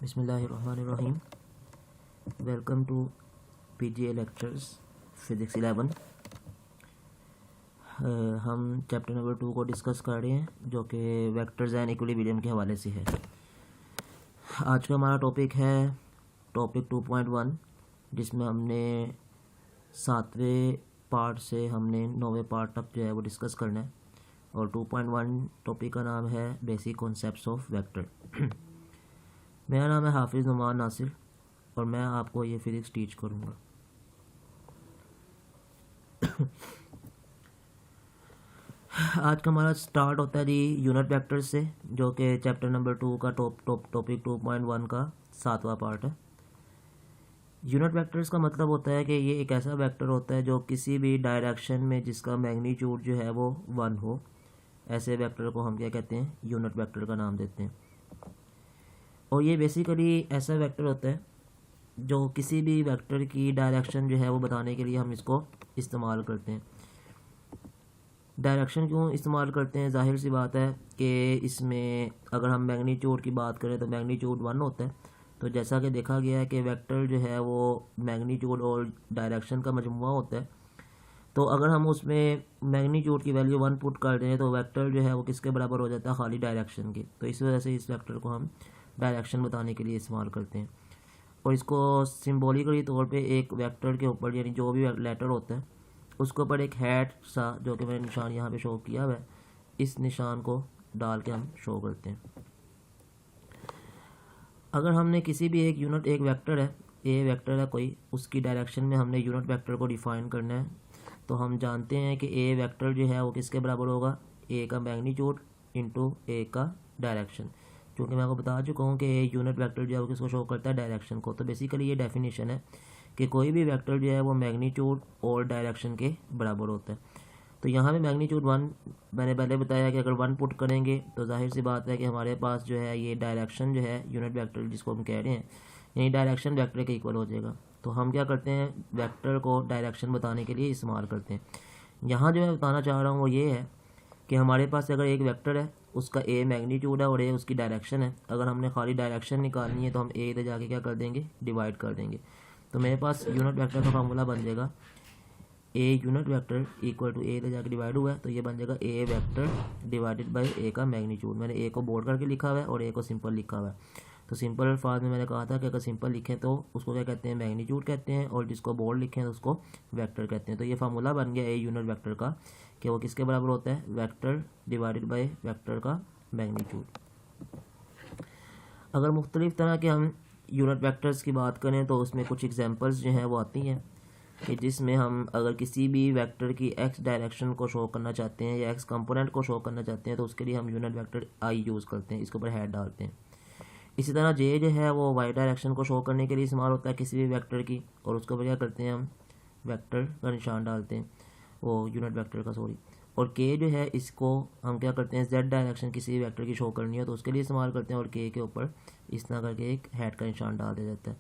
बिस्मिल्लाहिर्रहमानिर्रहीम। Welcome to PGA lectures physics 11। हम chapter number 2 को डिस्कस कर रहे हैं जो कि वेक्टर्स एंड इक्विलिब्रियम के हवाले से है। आज का हमारा टॉपिक है टॉपिक 2.1, जिसमें हमने 7वें पार्ट से हमने 9वें पार्ट तक जो है वो डिस्कस करना है। और 2.1 टॉपिक का नाम है बेसिक कॉन्सेप्ट्स ऑफ वेक्टर। मेरा नाम है हाफिज़ नुमान नासिर और मैं आपको ये फिज़िक्स टीच करूँगा। आज का हमारा स्टार्ट होता है जी यूनिट वेक्टर से, जो कि चैप्टर नंबर 2 का टॉपिक 2.1 का 7वां पार्ट है। यूनिट वेक्टर्स का मतलब होता है कि ये एक ऐसा वेक्टर होता है जो किसी भी डायरेक्शन में जिसका मैग्नीट्यूड जो है वो 1 हो, ऐसे वेक्टर को हम क्या कहते हैं, यूनिट वेक्टर का नाम देते हैं। और ये बेसिकली ऐसा वेक्टर होता है जो किसी भी वेक्टर की डायरेक्शन जो है वो बताने के लिए हम इसको इस्तेमाल करते हैं। डायरेक्शन क्यों इस्तेमाल करते हैं? जाहिर सी बात है कि इसमें अगर हम मैग्नीट्यूड की बात करें तो मैग्नीट्यूड 1 होता है। तो जैसा कि देखा गया है कि वेक्टर जो है वो मैग्नीट्यूड और डायरेक्शन का मजमुआ होता है। तो अगर हम उसमें मैग्नीट्यूड की वैल्यू 1 पुट कर दें तो वेक्टर जो है वो किसके बराबर हो जाता है? खाली डायरेक्शन की। तो इस वजह से इस वेक्टर को हम डायरेक्शन बताने के लिए इस्तेमाल करते हैं। और इसको सिंबॉलिकली तौर पे एक वेक्टर के ऊपर, यानी जो भी लेटर होता है उसके ऊपर एक हैट सा, जो कि मैंने निशान यहाँ पे शो किया हुआ है, इस निशान को डाल के हम शो करते हैं। अगर हमने किसी भी एक वेक्टर है, ए वेक्टर है कोई, उसकी डायरेक्शन में हमने यूनिट वेक्टर को डिफाइन करना है, तो हम जानते हैं कि ए वेक्टर जो है वो किसके बराबर होगा? ए का मैग्नीट्यूड इंटू ए का डायरेक्शन। क्योंकि मैं आपको बता चुका हूँ कि यूनिट वेक्टर जो है वो किसको शो करता है? डायरेक्शन को। तो बेसिकली ये डेफिनेशन है कि कोई भी वेक्टर जो है वो मैग्नीट्यूड और डायरेक्शन के बराबर होता है। तो यहाँ पे मैग्नीट्यूड 1 मैंने पहले बताया कि अगर 1 पुट करेंगे तो जाहिर सी बात है कि हमारे पास जो है ये डायरेक्शन जो है यूनिट वेक्टर जिसको हम कह रहे हैं, यानी डायरेक्शन वेक्टर के इक्वल हो जाएगा। तो हम क्या करते हैं? वेक्टर को डायरेक्शन बताने के लिए इस्तेमाल करते हैं। यहाँ जो मैं बताना चाह रहा हूँ वो ये है कि हमारे पास अगर एक वेक्टर है, उसका ए मैग्नीट्यूड है और ए उसकी डायरेक्शन है। अगर हमने खाली डायरेक्शन निकालनी है तो हम ए इधर जाके क्या कर देंगे? डिवाइड कर देंगे। तो मेरे पास यूनिट वेक्टर का फार्मूला बन जाएगा a unit vector equal to ए इधर जाके डिवाइड हुआ है तो ये बन जाएगा ए वेक्टर डिवाइडेड बाय ए का मैग्नीट्यूड। मैंने ए को बोल्ड करके लिखा हुआ है और ए को सिंपल लिखा हुआ है। तो सिंपल अल्फाज में मैंने कहा था कि अगर सिंपल लिखें तो उसको क्या कहते हैं? मैग्नीट्यूड कहते हैं, और जिसको बोल्ड लिखें तो उसको वेक्टर कहते हैं। तो ये फार्मूला बन गया ए यूनिट वेक्टर का कि वो किसके बराबर होता है? वेक्टर डिवाइडेड बाय वेक्टर का मैग्नीट्यूड। अगर मुख्तलिफ तरह के हम यूनिट वेक्टर्स की बात करें तो उसमें कुछ एग्जांपल्स जो हैं वो आती हैं कि जिसमें हम अगर किसी भी वेक्टर की एक्स डायरेक्शन को शो करना चाहते हैं या एक्स कंपोनेंट को शो करना चाहते हैं तो उसके लिए हम यूनिट वेक्टर आई यूज़ करते हैं, इसके ऊपर हैट डालते हैं। इसी तरह जे जो है वो वाई डायरेक्शन को शो करने के लिए इस्तेमाल होता है किसी भी वेक्टर की, और उसके ऊपर क्या करते हैं? हम वेक्टर का निशान डालते हैं, वो यूनिट वेक्टर का, सॉरी। और के जो है इसको हम क्या करते हैं? जेड डायरेक्शन किसी भी वेक्टर की शो करनी है तो उसके लिए इस्तेमाल करते हैं, और के ऊपर इस तरह करके एक हैट का निशान डाल दिया जाता है।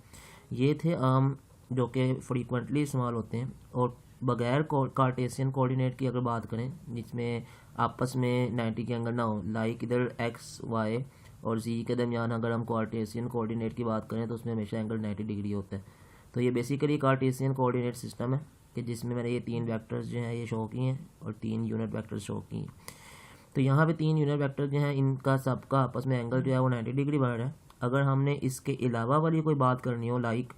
ये थे आम जो कि फ्रीक्वेंटली इस्तेमाल होते हैं। और बगैर कार्टेशियन कोऑर्डिनेट की अगर बात करें, जिसमें आपस में 90 के एंगल ना हो, लाइक इधर एक्स वाई और जी के दरमियान अगर हम कार्टेशियन कोऑर्डिनेट की बात करें तो उसमें हमेशा एंगल 90 डिग्री होता है। तो ये बेसिकली कार्टेशियन कोऑर्डिनेट सिस्टम है कि जिसमें मैंने ये 3 वेक्टर्स जो हैं ये शो किए हैं और 3 यूनिट वेक्टर्स शो किए हैं। तो यहाँ पे 3 यूनिट वेक्टर जो हैं इनका सबका आपस में एंगल जो है वो 90 डिग्री बन रहा है। अगर हमने इसके अलावा वाली कोई बात करनी हो, लाइक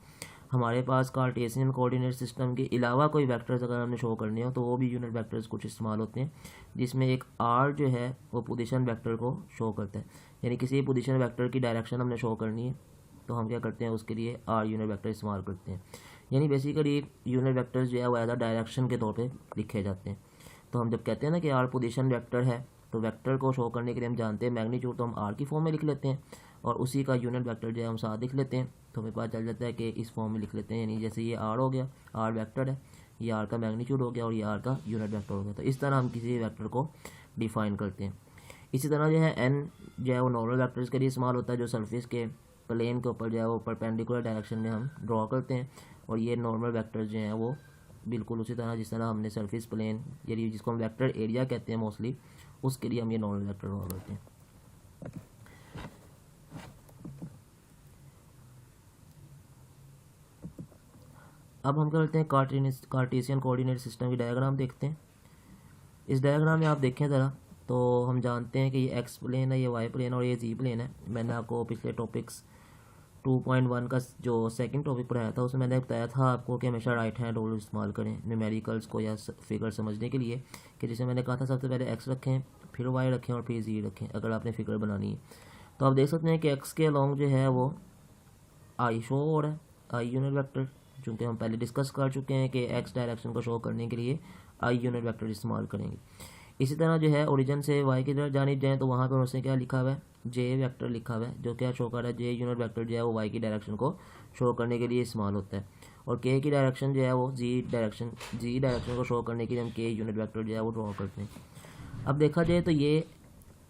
हमारे पास कार्टेशियन कोऑर्डिनेट सिस्टम के अलावा कोई वेक्टर्स अगर हमने शो करनी हो तो वो भी यूनिट वेक्टर्स कुछ इस्तेमाल होते हैं, जिसमें एक आर जो है वो पोजीशन वेक्टर को शो करता है। यानी किसी पोजीशन वेक्टर की डायरेक्शन हमने शो करनी है तो हम क्या करते हैं? उसके लिए आर यूनिट वेक्टर इस्तेमाल करते हैं। यानी बेसिकली यूनिट वेक्टर्स जो है वो एज अ डायरेक्शन के तौर पे लिखे जाते हैं। तो हम जब कहते हैं ना कि आर पोजीशन वेक्टर है तो वेक्टर को शो करने के लिए हम जानते हैं मैग्नीट्यूड तो हम आर की फॉर्म में लिख लेते हैं, और उसी का यूनिट वेक्टर जो है हम साथ लिख लेते हैं। तो हमें पता चल जाता है कि इस फॉर्म में लिख लेते हैं, यानी जैसे ये आर हो गया, आर वेक्टर है, ये आर का मैग्नीट्यूड हो गया और ये आर का यूनिट वेक्टर हो गया। तो इस तरह हम किसी वेक्टर को डिफाइन करते हैं। इसी तरह जो है एन जो है वो नॉर्मल वेक्टर्स के लिए इस्तेमाल होता है, जो सरफेस के प्लेन के ऊपर जो है वो परपेंडिकुलर डायरेक्शन में हम ड्रॉ करते हैं। और ये नॉर्मल वेक्टर्स जो हैं वो बिल्कुल उसी तरह जिस तरह हमने सरफेस प्लेन, यानी जिसको हम वेक्टर एरिया कहते हैं मोस्टली, उसके लिए हम ये नॉर्मल वेक्टर ड्रॉ करते हैं। अब हम क्या करते हैं, कार्टेशियन कोऑर्डिनेट सिस्टम की डायग्राम देखते हैं। इस डायग्राम में आप देखें ज़रा, तो हम जानते हैं कि ये एक्स प्लेन है, ये वाई प्लेन और ये जी प्लेन है। मैंने आपको पिछले टॉपिक्स 2.1 का जो सेकंड टॉपिक पढ़ाया था उसमें मैंने बताया था आपको कि हमेशा राइट हैंड रूल इस्तेमाल करें न्यूमेरिकल्स को या फिगर समझने के लिए, कि जैसे मैंने कहा था सबसे पहले एक्स रखें, फिर वाई रखें और फिर जी रखें अगर आपने फिगर बनानी है। तो आप देख सकते हैं कि एक्स के अलॉन्ग जो है वो आई शो हो रहा है, आई यूनिट वेक्टर, चूँकि हम पहले डिस्कस कर चुके हैं कि एक्स डायरेक्शन को शो करने के लिए आई यूनिट वेक्टर इस्तेमाल करेंगे। इसी तरह जो है ओरिजिन से वाई की तरफ जानी जाए तो वहाँ पर उसने क्या लिखा हुआ है, जे वेक्टर लिखा हुआ है, जो क्या शो कर रहा है, जे यूनिट वेक्टर जो है वो वाई की डायरेक्शन को शो करने के लिए इस्तेमाल होता है। और के की डायरेक्शन जो है वो जी डायरेक्शन को शो करने के लिए हम के यूनिट वेक्टर जो है वो ड्रॉ करते हैं। अब देखा जाए तो ये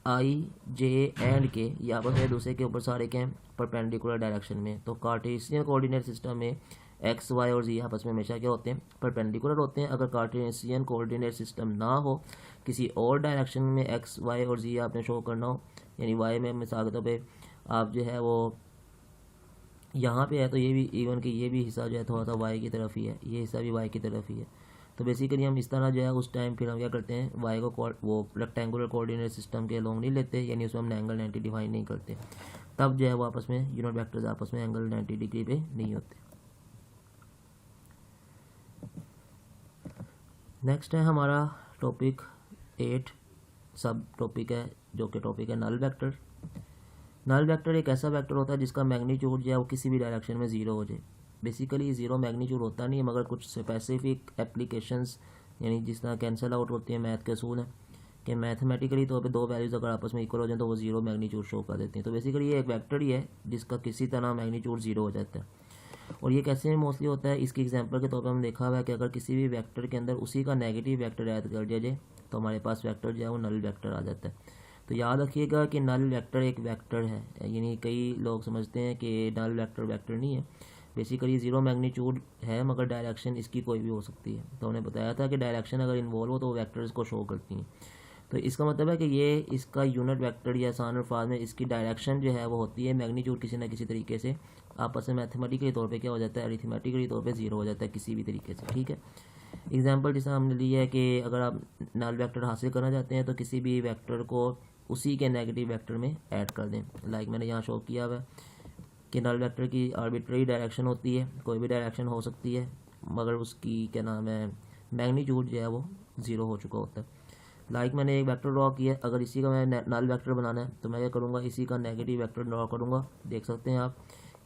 आई जे एंड के ये आपस में दूसरे के ऊपर सारे के परपेंडिकुलर डायरेक्शन में। तो कार्टेशियन कोऑर्डिनेट सिस्टम में एक्स वाई और जी आपस में हमेशा क्या होते हैं, परपेंडिकुलर होते हैं। अगर कार्टेशियन कोऑर्डिनेट सिस्टम ना हो, किसी और डायरेक्शन में एक्स वाई और जी आपने शो करना हो, यानी वाई में मिसाल के तौर पे आप जो है वो यहाँ पे है तो ये भी इवन कि ये भी हिस्सा जो है थोड़ा सा वाई की तरफ ही है, ये हिस्सा भी वाई की तरफ ही है। तो बेसिकली हम इस तरह जो है उस टाइम फिर हम क्या करते हैं, वाई को वो रेक्टेंगुलर कोऑर्डिनेट सिस्टम के लॉन्ग नहीं लेते, यानी उसमें हम एंगल 90 डिफाइन नहीं करते, तब जो है वो आपस में यूनिट वेक्टर्स आपस में एंगल 90 डिग्री पे नहीं होते। नेक्स्ट है हमारा टॉपिक 8 सब टॉपिक है, जो कि टॉपिक है नल वेक्टर। नल वेक्टर एक ऐसा वेक्टर होता है जिसका मैग्नीट्यूड जो है वो किसी भी डायरेक्शन में ज़ीरो हो जाए। बेसिकली ज़ीरो मैग्नीट्यूड होता नहीं है, मगर कुछ स्पेसिफिक एप्लीकेशंस यानी जिस तरह कैंसिल आउट होती है मैथ के असूल हैं कि मैथमेटिकली तौर पे दो वैल्यूज़ अगर आपस में इक्वल हो जाए तो वो ज़ीरो मैग्नीट्यूड शो कर देती हैं। तो बेसिकली ये एक वेक्टर ही है जिसका किसी तरह मैग्नीट्यूड ज़ीरो हो जाता है। और ये कैसे मोस्टली होता है, इसकी एग्जांपल के तौर पर हम देखा हुआ है कि अगर किसी भी वेक्टर के अंदर उसी का नेगेटिव वेक्टर ऐड कर दिया जाए तो हमारे पास वेक्टर जो है वो नल वेक्टर आ जाता है। तो याद रखिएगा कि नल वेक्टर एक वेक्टर है, यानी कई लोग समझते हैं कि नल वेक्टर वेक्टर नहीं है। बेसिकली ज़ीरो मैग्नीट्यूड है मगर डायरेक्शन इसकी कोई भी हो सकती है। तो हमने बताया था कि डायरेक्शन अगर इन्वॉल्व हो तो वेक्टर्स को शो करती हैं। तो इसका मतलब है कि ये इसका यूनिट वेक्टर या आसान अल्फाज में इसकी डायरेक्शन जो है वो होती है, मैग्नीट्यूड किसी ना किसी तरीके से आपस में मैथमेटिकली तौर पे क्या हो जाता है, अरिथमेटिकली तौर पे ज़ीरो हो जाता है किसी भी तरीके से। ठीक है, एग्जांपल जैसा हमने लिया है कि अगर आप नल वेक्टर हासिल करना चाहते हैं तो किसी भी वेक्टर को उसी के नेगेटिव वेक्टर में ऐड कर दें। लाइक मैंने यहाँ शो किया हुआ है कि नल वेक्टर की आर्बिट्रेरी डायरेक्शन होती है, कोई भी डायरेक्शन हो सकती है, मगर उसकी क्या नाम है मैग्नीट्यूड जो है वो ज़ीरो हो चुका होता है। लाइक मैंने एक वेक्टर ड्रॉ किया, अगर इसी का मैं नल वेक्टर बनाना है तो मैं क्या करूँगा, इसी का नेगेटिव वेक्टर ड्रॉ करूँगा। देख सकते हैं आप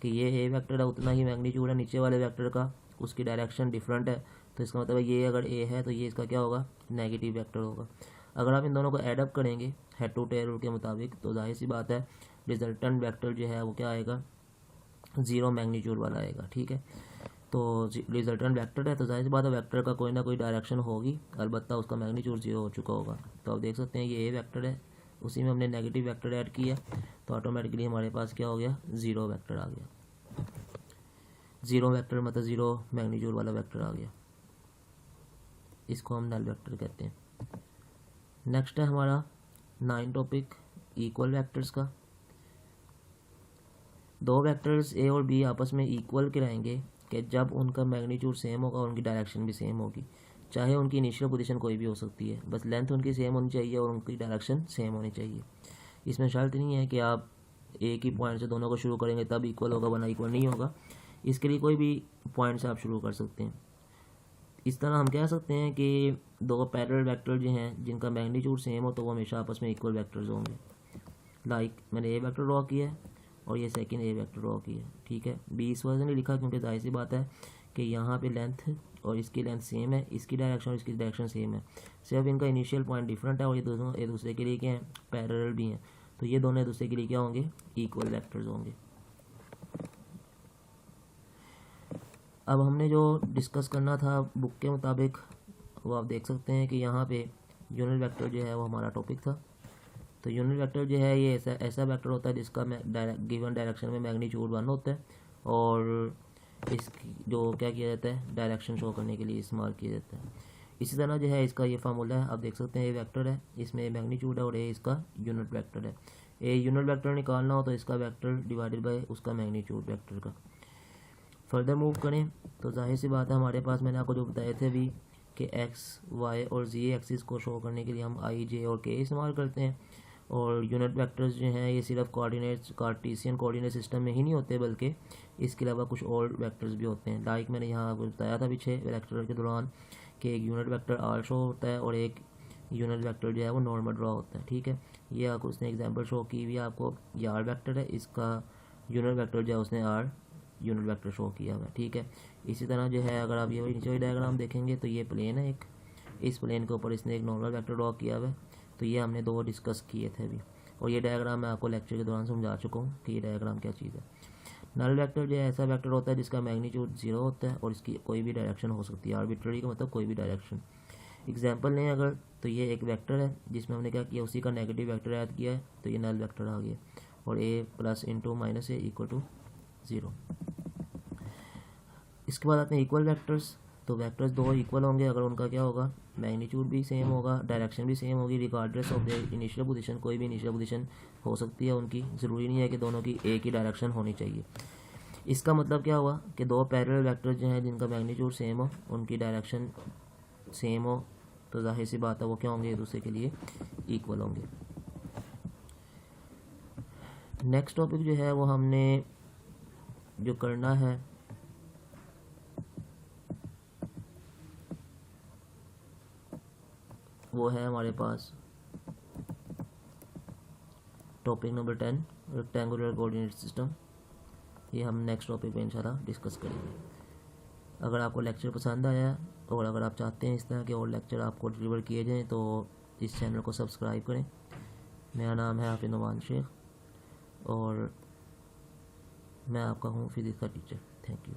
कि ये ए वेक्टर है, उतना ही मैग्नीट्यूड है नीचे वाले वेक्टर का, उसकी डायरेक्शन डिफरेंट है। तो इसका मतलब ये अगर ए है तो ये इसका क्या होगा, नेगेटिव वेक्टर होगा। अगर आप इन दोनों को एडअप करेंगे हेड टू टेल रूल के मुताबिक तो जाहिर सी बात है रिजल्टेंट वेक्टर जो है वो क्या आएगा, ज़ीरो मैग्नीट्यूड वाला आएगा। ठीक है, तो रिजल्टेंट वेक्टर है तो जाहिर सी बात है वेक्टर का कोई ना कोई डायरेक्शन होगी, अलबत्ता उसका मैग्नीट्यूड ज़ीरो हो चुका होगा। तो आप देख सकते हैं ये ए वेक्टर है, उसी में हमने नेगेटिव वेक्टर ऐड किया तो ऑटोमेटिकली हमारे पास क्या हो गया, ज़ीरो वेक्टर आ गया। ज़ीरो वेक्टर मतलब ज़ीरो मैग्नीट्यूड वाला वेक्टर आ गया, इसको हम नल वेक्टर कहते हैं। नेक्स्ट है हमारा 9 टॉपिक इक्वल वेक्टर्स का। दो वेक्टर्स ए और बी आपस में इक्वल के रहेंगे कि जब उनका मैग्नीट्यूड सेम होगा और उनकी डायरेक्शन भी सेम होगी, चाहे उनकी इनिशियल पोजीशन कोई भी हो सकती है, बस लेंथ उनकी सेम होनी चाहिए और उनकी डायरेक्शन सेम होनी चाहिए। इसमें शर्त नहीं है कि आप एक ही पॉइंट से दोनों को शुरू करेंगे तब इक्वल होगा वरना इक्वल नहीं होगा, इसके लिए कोई भी पॉइंट से आप शुरू कर सकते हैं। इस तरह हम कह सकते हैं कि दो पैरेलल वेक्टर जो हैं जिनका मैग्नीट्यूड सेम हो तो वो हमेशा आपस में इक्वल वेक्टर्स होंगे। लाइक मैंने ए वेक्टर ड्रॉ किया है और ये सेकंड ए वेक्टर ड्रॉ किया है। ठीक है, बी इस वजह से नहीं लिखा क्योंकि जाहिर सी बात है कि यहाँ पे लेंथ और इसकी लेंथ सेम है, इसकी डायरेक्शन और इसकी डायरेक्शन सेम है, सिर्फ इनका इनिशियल पॉइंट डिफरेंट है और ये दोनों एक दूसरे के लिए क्या हैं, पैरेलल भी हैं। तो ये दोनों एक दूसरे के लिए क्या होंगे, इक्वल वेक्टर्स होंगे। अब हमने जो डिस्कस करना था बुक के मुताबिक वो आप देख सकते हैं कि यहाँ पे यूनिट वेक्टर जो है वो हमारा टॉपिक था। तो यूनिट वेक्टर जो है ये ऐसा वेक्टर होता है जिसका गिवन डायरेक्शन में मैग्नीट्यूड 1 होता है और इसकी जो क्या किया जाता है, डायरेक्शन शो करने के लिए इस्तेमाल किया जाता है। इसी तरह जो है इसका ये फार्मूला है, आप देख सकते हैं ये वेक्टर है, इसमें मैग्नीट्यूड है और ये इसका यूनिट वेक्टर है। ये यूनिट वेक्टर निकालना हो तो इसका वेक्टर डिवाइडेड बाय उसका मैग्नीट्यूड वेक्टर का। फर्दर मूव करें तो जाहिर सी बात है हमारे पास, मैंने आपको जो बताए थे अभी कि एक्स वाई और जी एक्सिस को शो करने के लिए हम आई जे और के इस्तेमाल करते हैं। और यूनिट वेक्टर्स जो हैं ये सिर्फ कोऑर्डिनेट्स कार्टेशियन कोऑर्डिनेट सिस्टम में ही नहीं होते, बल्कि इसके अलावा कुछ और वेक्टर्स भी होते हैं। लाइक मैंने यहाँ बताया था पीछे लेक्चर के दौरान कि एक यूनिट वेक्टर आर शो होता है और एक यूनिट वेक्टर जो है वो नॉर्मल ड्रॉ होता है। ठीक है, ये आपको उसने एग्जांपल शो की हुई है आपको, ये आर वेक्टर है, इसका यूनिट वेक्टर जो है उसने आर यूनिट वेक्टर शो किया हुआ है। ठीक है, इसी तरह जो है अगर आप ये नीचे वाली डायग्राम देखेंगे तो ये प्लेन है एक, इस प्लेन के ऊपर इसने एक नॉर्मल वेक्टर ड्रॉ किया हुआ है। तो ये हमने दो डिस्कस किए थे अभी, और ये डायग्राम मैं आपको लेक्चर के दौरान समझा चुका हूँ कि ये डायग्राम क्या चीज़ है। नल वेक्टर जो है ऐसा वेक्टर होता है जिसका मैग्नीट्यूड 0 होता है और इसकी कोई भी डायरेक्शन हो सकती है। आर्बिट्ररी का मतलब कोई भी डायरेक्शन। एग्जाम्पल लें अगर, तो ये एक वेक्टर है जिसमें हमने क्या किया, उसी का नेगेटिव वेक्टर ऐड किया है, तो ये नल वेक्टर आ गया। और A plus into minus A equal to 0। इसके बाद आते हैं इक्वल वेक्टर्स। तो वेक्टर्स दो इक्वल होंगे अगर उनका क्या होगा, मैग्नीट्यूड भी सेम होगा, डायरेक्शन भी सेम होगी, regardless of the initial position. कोई भी इनिशियल पोजीशन हो सकती है उनकी, ज़रूरी नहीं है कि दोनों की एक ही डायरेक्शन होनी चाहिए। इसका मतलब क्या हुआ कि दो पैरेलल वेक्टर्स जो हैं जिनका मैग्नीट्यूड सेम हो, उनकी डायरेक्शन सेम हो, तो जाहिर सी बात है वो क्या होंगे, एक दूसरे के लिए इक्वल होंगे। नेक्स्ट टॉपिक जो है वो हमने जो करना है वो है हमारे पास topic number 10, rectangular coordinate system. ये हम नेक्स्ट टॉपिक में इंशाल्लाह डिस्कस करेंगे। अगर आपको लेक्चर पसंद आया और अगर आप चाहते हैं इस तरह के और लेक्चर आपको डिलीवर किए जाएँ तो इस चैनल को सब्सक्राइब करें। मेरा नाम है हाफिज़ नुमान शेख और मैं आपका हूँ फिज़िक्स का टीचर। Thank you.